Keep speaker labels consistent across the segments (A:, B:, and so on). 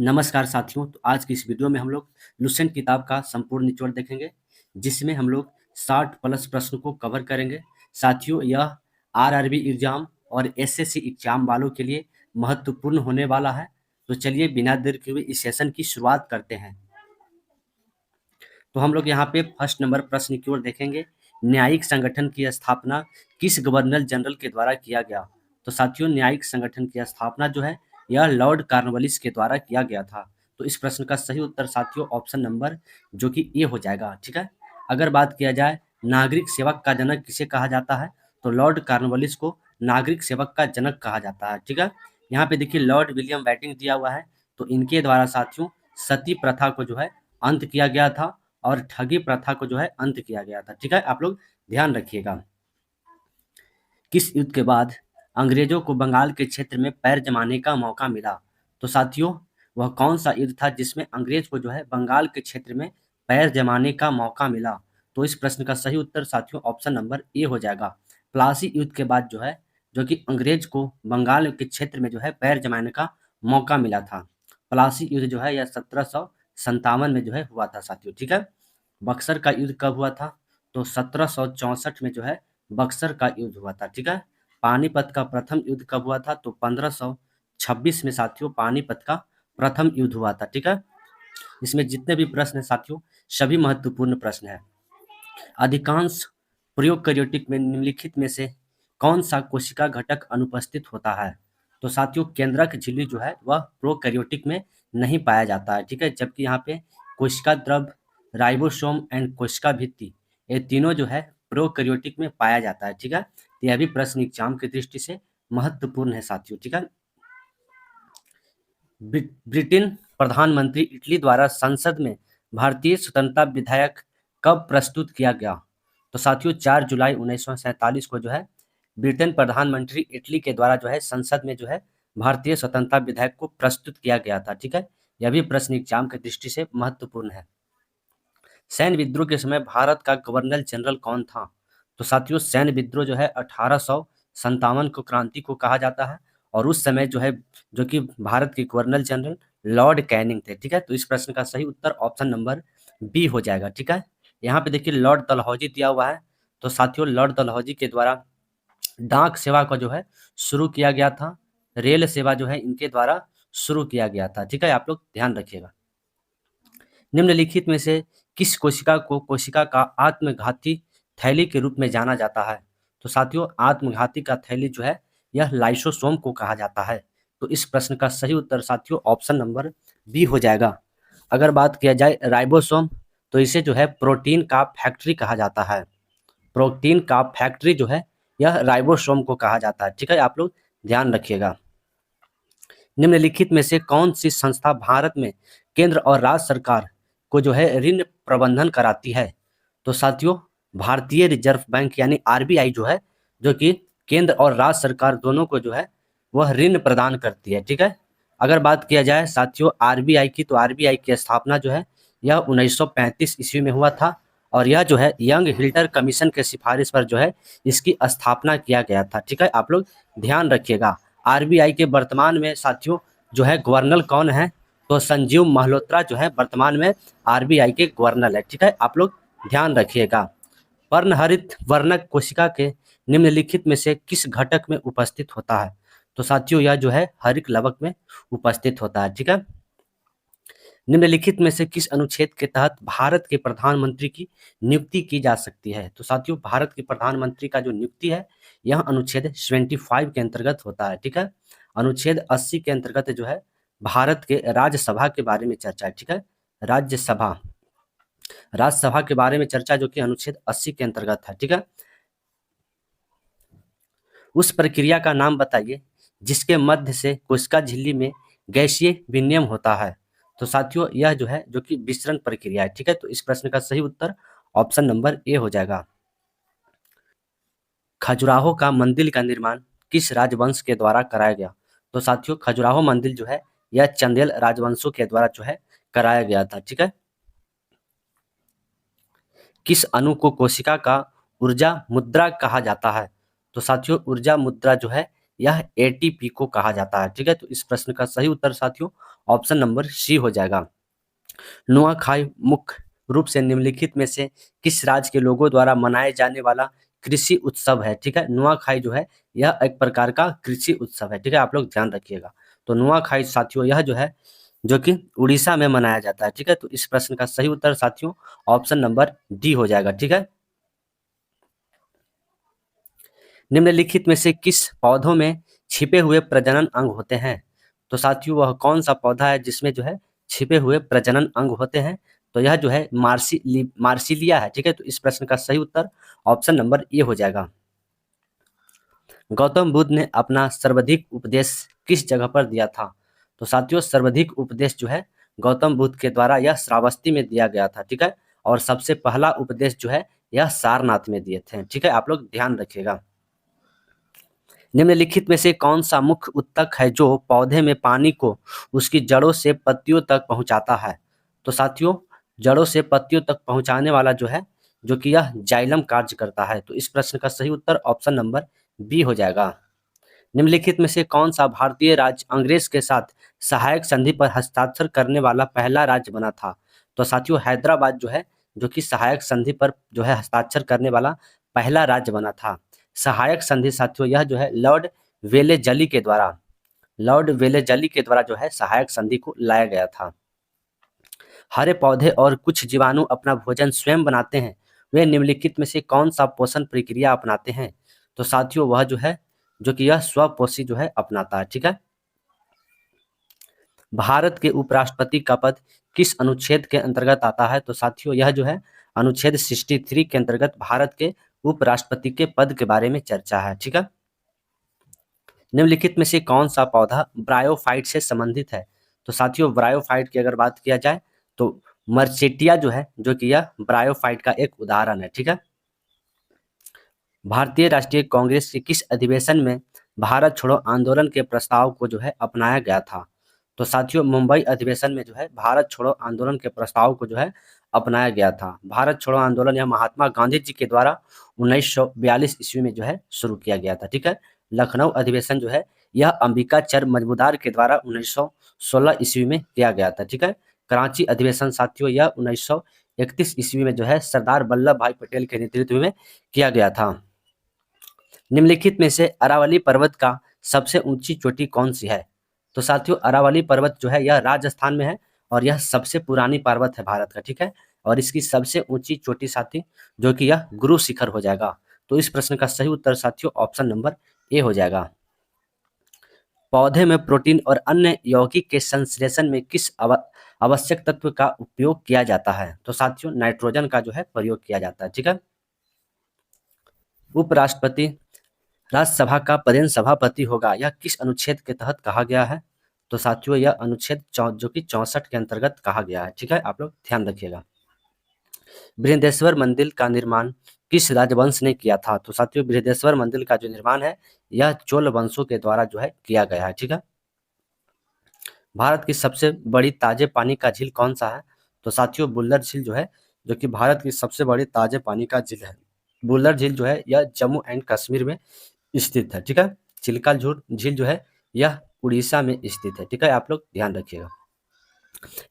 A: नमस्कार साथियों। तो आज की इस वीडियो में हम लोग लुसेंट किताब का संपूर्ण निचोड़ देखेंगे, जिसमें हम लोग 60 प्लस प्रश्न को कवर करेंगे। साथियों, यह आरआरबी एग्जाम और एसएससी एग्जाम वालों के लिए महत्वपूर्ण होने वाला है। तो चलिए बिना देर किए हुए इस सेशन की शुरुआत करते हैं। तो हम लोग यहाँ पे फर्स्ट नंबर प्रश्न की ओर देखेंगे। न्यायिक संगठन की स्थापना किस गवर्नर जनरल के द्वारा किया गया? तो साथियों, न्यायिक संगठन की स्थापना जो है यह लॉर्ड कॉर्नवालिस के द्वारा किया गया था। तो इस प्रश्न का सही उत्तर साथियों ऑप्शन नंबर जो कि ए हो जाएगा। ठीक है। अगर बात किया जाए नागरिक सेवक का जनक किसे कहा जाता है, तो लॉर्ड कॉर्नवालिस को नागरिक सेवक का जनक कहा जाता है। ठीक है। यहाँ पे देखिए लॉर्ड विलियम बैटिंग दिया हुआ है, तो इनके द्वारा साथियों सती प्रथा को जो है अंत किया गया था और ठगी प्रथा को जो है अंत किया गया था। ठीक है, आप लोग ध्यान रखिएगा। किस युद्ध के बाद अंग्रेजों को बंगाल के क्षेत्र में पैर जमाने का मौका मिला? तो साथियों, वह कौन सा युद्ध था जिसमें अंग्रेज को जो है बंगाल के क्षेत्र में पैर जमाने का मौका मिला? तो इस प्रश्न का सही उत्तर साथियों ऑप्शन नंबर ए हो जाएगा। प्लासी युद्ध के बाद जो है जो कि अंग्रेज को बंगाल के क्षेत्र में जो है पैर जमाने का मौका मिला था। प्लासी युद्ध जो है यह 1757 में जो है हुआ था साथियों। ठीक है। बक्सर का युद्ध कब हुआ था? तो 1764 में जो है बक्सर का युद्ध हुआ था। ठीक है। पानीपत का प्रथम युद्ध कब हुआ था? तो 1526 में साथियों पानीपत का प्रथम युद्ध हुआ था। ठीक है। इसमें जितने भी प्रश्न हैं साथियों सभी महत्वपूर्ण प्रश्न हैं। अधिकांश प्रोकैरियोटिक में निम्नलिखित में से कौन सा कोशिका घटक अनुपस्थित होता है? तो साथियों केंद्रक झिल्ली जो है वह प्रोकैरियोटिक में नहीं पाया जाता है। ठीक है। जबकि यहाँ पे कोशिका द्रव, राइबोसोम एंड कोशिका भित्ति, ये तीनों जो है प्रोकैरियोटिक में पाया जाता है। ठीक है। तो यह भी प्रश्न एग्जाम की दृष्टि से महत्वपूर्ण है साथियों। ठीक है। ब्रिटेन प्रधानमंत्री इटली द्वारा संसद में भारतीय स्वतंत्रता विधेयक कब प्रस्तुत किया गया? तो साथियों 4 जुलाई 1947 को जो है ब्रिटेन प्रधानमंत्री इटली के द्वारा जो है संसद में जो है भारतीय स्वतंत्रता विधेयक को प्रस्तुत किया गया था। ठीक है। यह भी प्रश्न एग्जाम की दृष्टि से महत्वपूर्ण है। सैन्य विद्रोह के समय भारत का गवर्नर जनरल कौन था? तो साथियों सैन्य विद्रोह जो है 1857 को क्रांति को कहा जाता है और उस समय जो है जो कि भारत के गवर्नर जनरल लॉर्ड कैनिंग थे। ठीक है। तो इस प्रश्न का सही उत्तर ऑप्शन नंबर बी हो जाएगा। ठीक है। यहाँ पे देखिए लॉर्ड डलहौजी दिया हुआ है, तो साथियों लॉर्ड डलहौजी के द्वारा डाक सेवा को जो है शुरू किया गया था। रेल सेवा जो है इनके द्वारा शुरू किया गया था। ठीक है, आप लोग ध्यान रखिएगा। निम्नलिखित में से किस कोशिका को कोशिका का आत्मघाती थैली के रूप में जाना जाता है? तो साथियों आत्मघाती का थैली जो है यह लाइसोसोम को कहा जाता है। तो इस प्रश्न का सही उत्तर साथियों ऑप्शन नंबर बी हो जाएगा। अगर बात किया जाए राइबोसोम, तो इसे जो है प्रोटीन का फैक्ट्री कहा जाता है। प्रोटीन का फैक्ट्री जो है यह राइबोसोम को कहा जाता है। ठीक है, आप लोग ध्यान रखिएगा। निम्नलिखित में से कौन सी संस्था भारत में केंद्र और राज्य सरकार को जो है ऋण प्रबंधन कराती है? तो साथियों भारतीय रिजर्व बैंक यानी आरबीआई जो है जो कि केंद्र और राज्य सरकार दोनों को जो है वह ऋण प्रदान करती है। ठीक है। अगर बात किया जाए साथियों आरबीआई की, तो आरबीआई की स्थापना जो है यह 1935 ईस्वी में हुआ था और यह जो है यंग हिल्टर कमीशन के सिफारिश पर जो है इसकी स्थापना किया गया था। ठीक है, आप लोग ध्यान रखिएगा। आरबीआई के वर्तमान में साथियों जो है गवर्नर कौन है? तो संजीव मल्होत्रा जो है वर्तमान में आरबीआई के गवर्नर है। ठीक है, आप लोग ध्यान रखिएगा। पर्णहरित वर्णक कोशिका के निम्नलिखित में से किस घटक में उपस्थित होता है? तो साथियों यह जो है हरित लवक में उपस्थित होता है। ठीक है। निम्नलिखित में से किस अनुच्छेद के तहत भारत के प्रधानमंत्री की नियुक्ति की जा सकती है? तो साथियों भारत के प्रधानमंत्री का जो नियुक्ति है यह अनुच्छेद 75 के अंतर्गत होता है। ठीक है। अनुच्छेद 80 के अंतर्गत जो है भारत के राज्यसभा के बारे में चर्चा है। ठीक है। राज्यसभा राज्यसभा के बारे में चर्चा जो कि अनुच्छेद 80 के अंतर्गत है। ठीक है। उस प्रक्रिया का नाम बताइए जिसके मध्य से कोशिका झिल्ली में गैसीय विनिमय होता है? तो साथियों यह जो है जो कि विसरण प्रक्रिया है। ठीक है। तो इस प्रश्न का सही उत्तर ऑप्शन नंबर ए हो जाएगा। खजुराहो का मंदिर का निर्माण किस राजवंश के द्वारा कराया गया? तो साथियों खजुराहो मंदिर जो है यह चंदेल राजवंशों के द्वारा जो है कराया गया था। ठीक है। किस अणु को कोशिका का ऊर्जा मुद्रा कहा जाता है? तो साथियों ऊर्जा मुद्रा जो है यह एटीपी को कहा जाता है। ठीक है, तो इस प्रश्न का सही उत्तर साथियों ऑप्शन नंबर सी हो जाएगा। नुआखाई मुख्य रूप से निम्नलिखित में से किस राज्य के लोगों द्वारा मनाए जाने वाला कृषि उत्सव है। ठीक है, नुआखाई जो है यह एक प्रकार का कृषि उत्सव है। ठीक है, आप लोग ध्यान रखिएगा। तो नुआखाई साथियों यह जो है जो कि उड़ीसा में मनाया जाता है। ठीक है, तो इस प्रश्न का सही उत्तर साथियों ऑप्शन नंबर डी हो जाएगा। ठीक है, निम्नलिखित में से किस पौधों में छिपे हुए प्रजनन अंग होते हैं। तो साथियों वह कौन सा पौधा है जिसमें जो है छिपे हुए प्रजनन अंग होते हैं। तो यह जो है मार्सिलिया है। ठीक है, तो इस प्रश्न का सही उत्तर ऑप्शन नंबर ए हो जाएगा। गौतम बुद्ध ने अपना सर्वाधिक उपदेश किस जगह पर दिया था। तो साथियों सर्वाधिक उपदेश जो है गौतम बुद्ध के द्वारा यह श्रावस्ती में दिया गया था। ठीक है, और सबसे पहला उपदेश जो है यह सारनाथ में दिए थे। ठीक है, आप लोग ध्यान रखिएगा। निम्नलिखित में से कौन सा मुख्य उत्तक है जो पौधे में पानी को उसकी जड़ों से पत्तियों तक पहुंचाता है। तो साथियों जड़ों से पत्तियों तक पहुंचाने वाला जो है जो कि यह जाइलम कार्य करता है। तो इस प्रश्न का सही उत्तर ऑप्शन नंबर बी हो जाएगा। निम्नलिखित में से कौन सा भारतीय राज्य अंग्रेज के साथ सहायक संधि पर हस्ताक्षर करने वाला पहला राज्य बना था। तो साथियों हैदराबाद जो है जो कि सहायक संधि पर जो है हस्ताक्षर करने वाला पहला राज्य बना था। सहायक संधि साथियों यह जो है लॉर्ड वेलेजली के द्वारा जो है सहायक संधि को लाया गया था। हरे पौधे और कुछ जीवाणु अपना भोजन स्वयं बनाते हैं, वे निम्नलिखित में से कौन सा पोषण प्रक्रिया अपनाते हैं। तो साथियों वह जो है जो कि यह स्वपोषी जो है अपनाता है। ठीक है, भारत के उपराष्ट्रपति का पद किस अनुच्छेद के अंतर्गत आता है। तो साथियों यह जो है अनुच्छेद 63 के अंतर्गत भारत के उपराष्ट्रपति के पद के बारे में चर्चा है। ठीक है, निम्नलिखित में से कौन सा पौधा ब्रायोफाइट से संबंधित है। तो साथियों ब्रायोफाइट की अगर बात किया जाए तो मर्चेटिया जो है जो कि यह ब्रायोफाइट का एक उदाहरण है। ठीक है, भारतीय राष्ट्रीय कांग्रेस के किस अधिवेशन में भारत छोड़ो आंदोलन के प्रस्ताव को जो है अपनाया गया था। तो साथियों मुंबई अधिवेशन में जो है भारत छोड़ो आंदोलन के प्रस्ताव को जो है अपनाया गया था। भारत छोड़ो आंदोलन यह महात्मा गांधी जी के द्वारा 1942 ईस्वी में जो है शुरू किया गया था। ठीक है, लखनऊ अधिवेशन जो है यह अंबिका चर मजमूदार के द्वारा 1916 ईस्वी में किया गया था। ठीक है, कराची अधिवेशन साथियों यह 1931 ईस्वी में जो है सरदार वल्लभ भाई पटेल के नेतृत्व में किया गया था। निम्नलिखित में से अरावली पर्वत का सबसे ऊंची चोटी कौन सी है। तो साथियों अरावली पर्वत जो है यह राजस्थान में है और यह सबसे पुरानी पर्वत है भारत का। ठीक है, और इसकी सबसे ऊंची चोटी साथी जो कि यह गुरु शिखर हो जाएगा। तो इस प्रश्न का सही उत्तर साथियों ऑप्शन नंबर ए हो जाएगा। पौधे में प्रोटीन और अन्य यौगिक के संश्लेषण में किस आवश्यक तत्व का उपयोग किया जाता है। तो साथियों नाइट्रोजन का जो है प्रयोग किया जाता है। ठीक है, उपराष्ट्रपति राज्यसभा का पदेन सभापति होगा यह किस अनुच्छेद के तहत कहा गया है। तो साथियों यह अनुच्छेद जो कि 64 के अंतर्गत कहा गया है। ठीक है, आप लोग ध्यान रखिएगा। बृहदेश्वर मंदिर का निर्माण किस राजवंश ने किया था। तो साथियों बृहदेश्वर मंदिर का जो निर्माण है यह चोल वंशों के द्वारा जो है किया गया है। ठीक है, भारत की सबसे बड़ी ताजे पानी का झील कौन सा है। तो साथियों बुल्लर झील जो है जो कि भारत की सबसे बड़ी ताजे पानी का झील है। बुल्लर झील जो है यह जम्मू एंड कश्मीर में स्थित है। ठीक है, चिल्का झील जो है यह उड़ीसा में स्थित है। ठीक है, आप लोग ध्यान रखिएगा।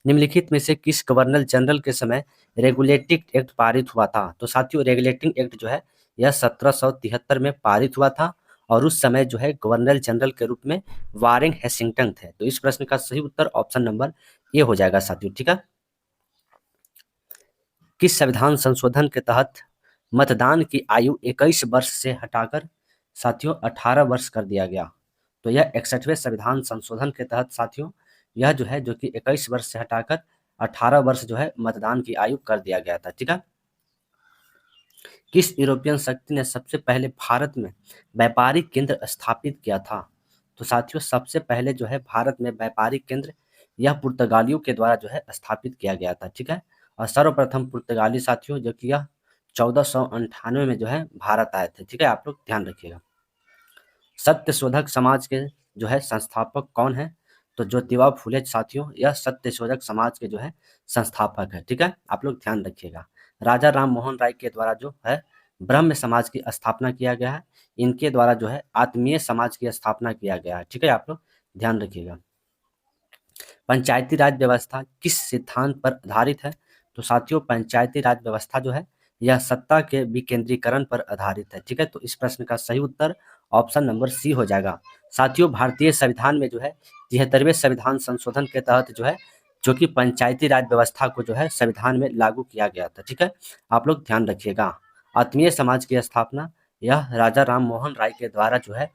A: निम्नलिखित में से किस गवर्नर जनरल के समय रेगुलेटिंग एक्ट पारित हुआ था। तो साथियों रेगुलेटिंग एक्ट जो है यह 1773 में पारित हुआ था और उस समय जो है गवर्नर जनरल के रूप में वारेन हेस्टिंग्टन थे। तो इस प्रश्न का सही उत्तर ऑप्शन नंबर ए हो जाएगा साथियों। ठीक है, किस संविधान संशोधन के तहत मतदान की आयु 21 वर्ष से हटाकर साथियों 18 वर्ष कर दिया गया। तो यह 61वें संविधान संशोधन के तहत साथियों यह जो है जो कि 21 वर्ष से हटाकर 18 वर्ष जो है मतदान की आयु कर दिया गया था। ठीक है, किस यूरोपियन शक्ति ने सबसे पहले भारत में व्यापारिक केंद्र स्थापित किया था। तो साथियों सबसे पहले जो है भारत में व्यापारिक केंद्र यह पुर्तगालियों के द्वारा जो है स्थापित किया गया था। ठीक है, और सर्वप्रथम पुर्तगाली साथियों जो कि यह 1498 में जो है भारत आए थे। ठीक है, आप लोग ध्यान रखिएगा। सत्य शोधक समाज के जो है संस्थापक कौन है। तो ज्योतिबा फुले साथियों यह सत्य शोधक समाज के जो है संस्थापक है। ठीक है, आप लोग ध्यान रखिएगा। राजा राम मोहन राय के द्वारा जो है ब्रह्म समाज की स्थापना किया गया है। इनके द्वारा जो है आत्मीय समाज की स्थापना किया गया है। ठीक है, आप लोग ध्यान रखिएगा। पंचायती राज व्यवस्था किस सिद्धांत पर आधारित है? तो साथियों पंचायती राज व्यवस्था जो है यह सत्ता के विकेंद्रीकरण पर आधारित है। ठीक है, तो इस प्रश्न का सही उत्तर ऑप्शन नंबर सी हो जाएगा। साथियों भारतीय संविधान में जो है 73वें संविधान संशोधन के तहत जो है जो कि पंचायती राज व्यवस्था को जो है संविधान में लागू किया गया था। ठीक है, आप लोग ध्यान रखिएगा। आत्मीय समाज की स्थापना यह राजा राम मोहन राय के द्वारा जो है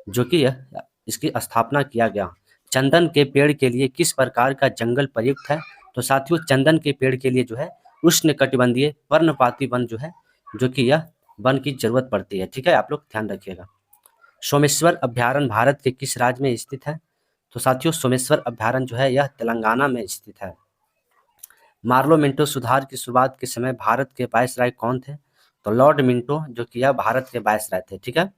A: जो कि यह इसकी स्थापना किया गया। चंदन के पेड़ के लिए किस प्रकार का जंगल प्रयुक्त है? तो साथियों चंदन के पेड़ के लिए जो है उष्णकटिबंधीय पर्णपाती वन जो है जो कि यह वन की जरूरत पड़ती है। ठीक है, आप लोग ध्यान रखिएगा। सोमेश्वर अभ्यारण्य भारत के किस राज्य में स्थित है? तो साथियों सोमेश्वर अभ्यारण्य जो है यह तेलंगाना में स्थित है। मार्लो मिंटो सुधार की शुरुआत के समय भारत के वायसराय कौन थे? तो लॉर्ड मिंटो जो कि यह भारत के वायसराय थे। ठीक है,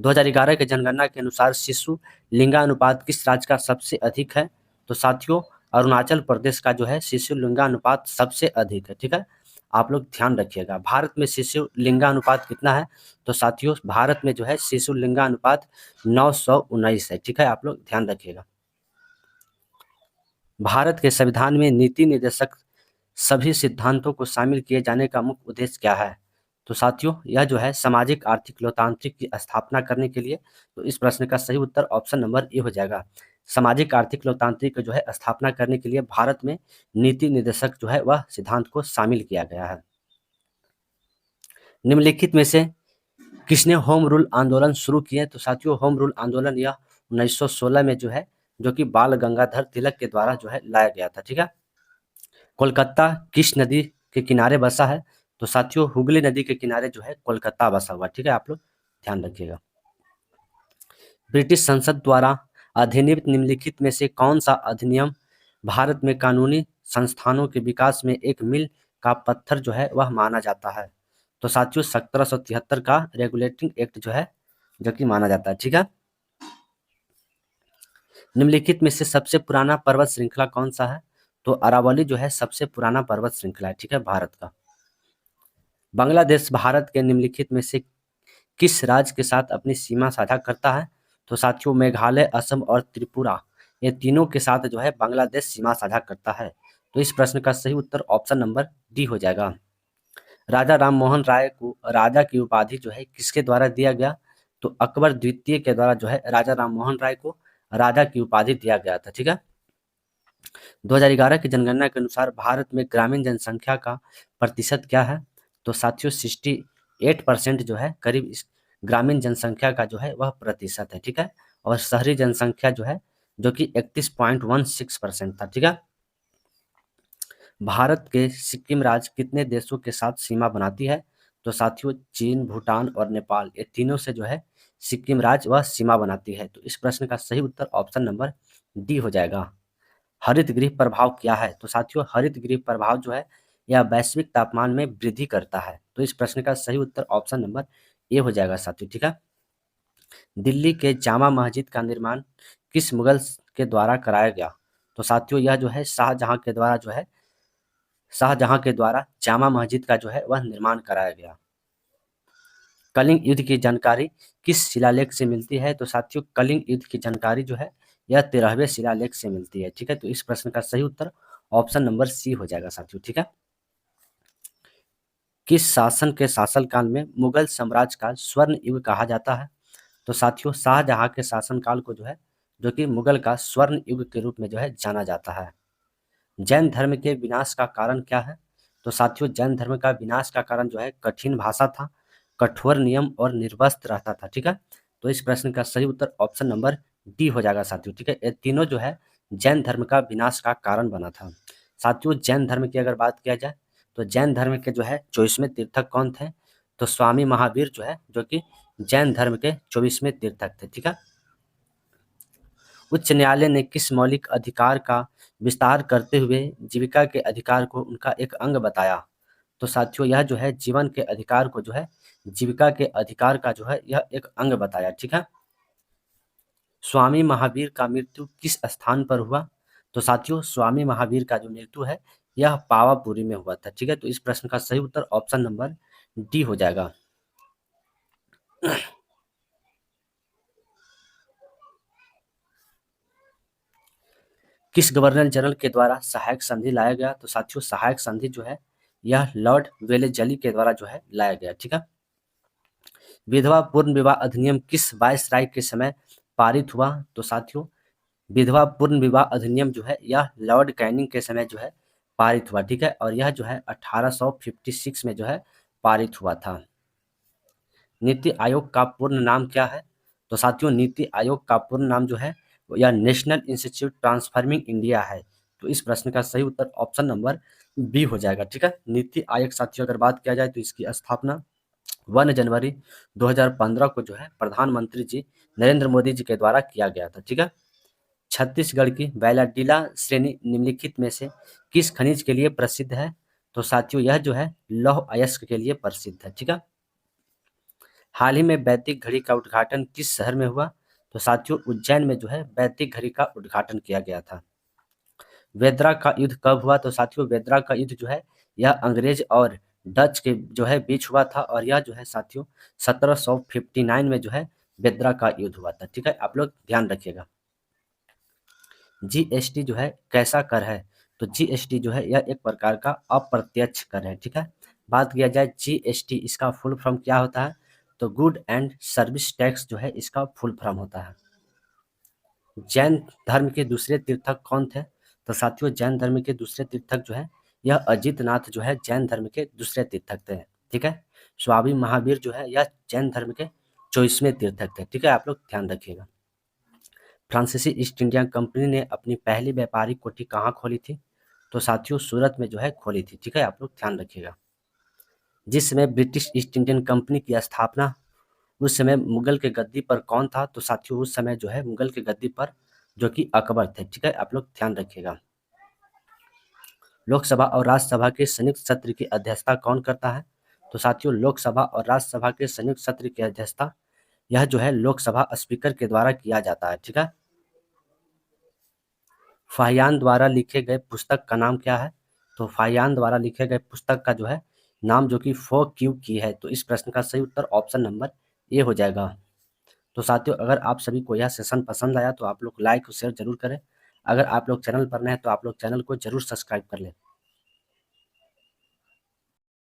A: 2011 के जनगणना के अनुसार शिशु लिंगानुपात किस राज्य का सबसे अधिक है? तो साथियों अरुणाचल प्रदेश का जो है शिशु लिंगानुपात सबसे अधिक है। ठीक है, आप लोग ध्यान रखिएगा। भारत में शिशु लिंगानुपात कितना है? तो साथियों भारत में जो है शिशु लिंगानुपात 919 है। ठीक है, आप लोग ध्यान रखिएगा। भारत के संविधान में नीति निर्देशक सभी सिद्धांतों को शामिल किए जाने का मुख्य उद्देश्य क्या है? तो साथियों यह जो है सामाजिक आर्थिक लोकतांत्रिक की स्थापना करने के लिए। तो इस प्रश्न का सही उत्तर ऑप्शन नंबर ए हो जाएगा। सामाजिक आर्थिक लोकतांत्रिक जो है स्थापना करने के लिए भारत में नीति निर्देशक जो है वह सिद्धांत को शामिल किया गया है। निम्नलिखित में से किसने होम रूल आंदोलन शुरू किए? तो साथियों होम रूल आंदोलन यह 1916 में जो है जो कि बाल गंगाधर तिलक के द्वारा जो है लाया गया था। ठीक है, कोलकाता किस नदी के किनारे बसा है? तो साथियों हुगली नदी के किनारे जो है कोलकाता बसा हुआ। ठीक है, आप लोग ध्यान रखिएगा। ब्रिटिश संसद द्वारा अधिनियमित निम्नलिखित में से कौन सा अधिनियम भारत में कानूनी संस्थानों के विकास में एक मील का पत्थर जो है वह माना जाता है? तो साथियों 1773 का रेगुलेटिंग एक्ट जो है जो कि माना जाता है। ठीक है, निम्नलिखित में से सबसे पुराना पर्वत श्रृंखला कौन सा है? तो अरावली जो है सबसे पुराना पर्वत श्रृंखला है। ठीक है, भारत का। बांग्लादेश भारत के निम्नलिखित में से किस राज्य के साथ अपनी सीमा साझा करता है? तो साथियों मेघालय असम और त्रिपुरा ये तीनों के साथ जो है बांग्लादेश सीमा साझा करता है। तो इस प्रश्न का सही उत्तर ऑप्शन नंबर डी हो जाएगा। राजा राम मोहन राय को राजा की उपाधि जो है किसके द्वारा दिया गया? तो अकबर द्वितीय के द्वारा जो है राजा राम मोहन राय को राजा की उपाधि दिया गया था। ठीक है, 2011 की जनगणना के अनुसार भारत में ग्रामीण जनसंख्या का प्रतिशत क्या है? तो साथियों 68% जो है करीब इस ग्रामीण जनसंख्या का जो है वह प्रतिशत है। ठीक है, और शहरी जनसंख्या जो है जो कि 31.16% था। ठीक है, भारत के सिक्किम राज्य कितने देशों के साथ सीमा बनाती है? तो साथियों चीन भूटान और नेपाल ये तीनों से जो है सिक्किम राज्य वह सीमा बनाती है। तो इस प्रश्न का सही उत्तर ऑप्शन नंबर डी हो जाएगा। हरित गृह प्रभाव क्या है? तो साथियों हरित गृह प्रभाव जो है यह वैश्विक तापमान में वृद्धि करता है। तो इस प्रश्न का सही उत्तर ऑप्शन नंबर ए हो जाएगा साथियों। ठीक है, दिल्ली के जामा मस्जिद का निर्माण किस मुगल के द्वारा कराया गया? तो साथियों यह जो है शाहजहां के द्वारा जामा मस्जिद का जो है वह निर्माण कराया गया। कलिंग युद्ध की जानकारी किस शिलालेख से मिलती है? तो साथियों कलिंग युद्ध की जानकारी जो है यह 13वें शिलालेख से मिलती है। ठीक है, तो इस प्रश्न का सही उत्तर ऑप्शन नंबर सी हो जाएगा साथियों। ठीक है, किस शासन के शासनकाल में मुगल साम्राज्य का स्वर्ण युग कहा जाता है? तो साथियों शाहजहां के शासनकाल को जो है जो कि मुगल का स्वर्ण युग के रूप में जो है जाना जाता है। जैन धर्म के विनाश का कारण क्या है? तो साथियों जैन धर्म का विनाश का कारण जो है कठिन भाषा था, कठोर नियम और निर्वस्त्र रहता था। ठीक है, तो इस प्रश्न का सही उत्तर ऑप्शन नंबर डी हो जाएगा साथियों। ठीक है, ये तीनों जो है जैन धर्म का विनाश का कारण बना था। साथियों जैन धर्म की अगर बात किया जाए तो जैन धर्म के जो है 24वें तीर्थक कौन थे? तो स्वामी महावीर जो है जो कि जैन धर्म के 24वें तीर्थक थे। ठीक है, उच्च न्यायालय ने किस मौलिक अधिकार का विस्तार करते हुए जीविका के अधिकार को उनका एक अंग बताया? तो साथियों यह जो है जीवन के अधिकार को जो है जीविका के अधिकार का जो है यह एक अंग बताया। ठीक है, स्वामी महावीर का मृत्यु किस स्थान पर हुआ? तो साथियों स्वामी महावीर का जो मृत्यु है यह पावापुरी में हुआ था। ठीक है, तो इस प्रश्न का सही उत्तर ऑप्शन नंबर डी हो जाएगा। किस गवर्नर जनरल के द्वारा सहायक संधि लाया गया? तो साथियों सहायक संधि जो है यह लॉर्ड वेलेजली के द्वारा जो है लाया गया। ठीक है। विधवा पूर्ण विवाह अधिनियम किस वायसराय के समय पारित हुआ? तो साथियों विधवा पूर्ण विवाह अधिनियम जो है यह लॉर्ड कैनिंग के समय जो है पारित हुआ। ठीक है। और यह जो है 1856 में जो है पारित हुआ था। नीति आयोग का पूर्ण नाम क्या है? तो साथियों नीति आयोग का पूर्ण नाम जो है यह नेशनल इंस्टीट्यूट ट्रांसफॉर्मिंग इंडिया है। तो इस प्रश्न का सही उत्तर ऑप्शन नंबर बी हो जाएगा। ठीक है। नीति आयोग साथियों अगर बात किया जाए तो इसकी स्थापना 1 जनवरी 2015 को जो है प्रधानमंत्री जी नरेंद्र मोदी जी के द्वारा किया गया था। ठीक है। छत्तीसगढ़ की बैलाडीला श्रेणी निम्नलिखित में से किस खनिज के लिए प्रसिद्ध है? तो साथियों यह जो है लौह अयस्क के लिए प्रसिद्ध है। ठीक है। हाल ही में वैदिक घड़ी का उद्घाटन किस शहर में हुआ? तो साथियों उज्जैन में जो है वैदिक घड़ी का उद्घाटन किया गया था। वेदरा का युद्ध कब हुआ? तो साथियों वेदरा का युद्ध जो है यह अंग्रेज और डच के जो है बीच हुआ था और यह जो है साथियों 1759 में जो है वेदरा का युद्ध हुआ था। ठीक है। आप लोग ध्यान रखिएगा। जीएसटी जो है कैसा कर है? तो जीएसटी जो है यह एक प्रकार का अप्रत्यक्ष कर है। ठीक है। बात किया जाए जीएसटी इसका फुल फॉर्म क्या होता है? तो गुड एंड सर्विस टैक्स जो है इसका फुल फॉर्म होता है। जैन धर्म के दूसरे तीर्थक कौन थे? तो साथियों जैन धर्म के दूसरे तीर्थक जो है यह अजितनाथ जो है जैन धर्म के दूसरे तीर्थक थे। ठीक है। स्वामी महावीर जो है यह जैन धर्म के 24वें तीर्थक थे। ठीक है। आप लोग ध्यान रखिएगा। फ्रांसीसी ईस्ट इंडिया कंपनी ने अपनी पहली व्यापारिक कोठी कहाँ खोली थी? तो साथियों सूरत में जो है खोली थी। ठीक है। आप लोग ध्यान रखिएगा। जिस समय ब्रिटिश ईस्ट इंडियन कंपनी की स्थापना उस समय मुगल के गद्दी पर कौन था? तो साथियों उस समय जो है मुगल के गद्दी पर जो कि अकबर थे। ठीक है। आप लोग ध्यान रखिएगा। लोकसभा और राज्यसभा के संयुक्त सत्र की अध्यक्षता कौन करता है? तो साथियों लोकसभा और राज्यसभा के संयुक्त सत्र की अध्यक्षता यह जो है लोकसभा स्पीकर के द्वारा किया जाता है। ठीक है। फाहियान द्वारा लिखे गए पुस्तक का नाम क्या है? तो फाहियान द्वारा लिखे गए पुस्तक का जो है नाम जो कि फो क्यू की है। तो इस प्रश्न का सही उत्तर ऑप्शन नंबर ए हो जाएगा। तो साथियों अगर आप सभी को यह सेशन पसंद आया तो आप लोग लाइक और शेयर जरूर करें। अगर आप लोग चैनल पर नए हैं तो आप लोग चैनल को जरूर सब्सक्राइब कर लें।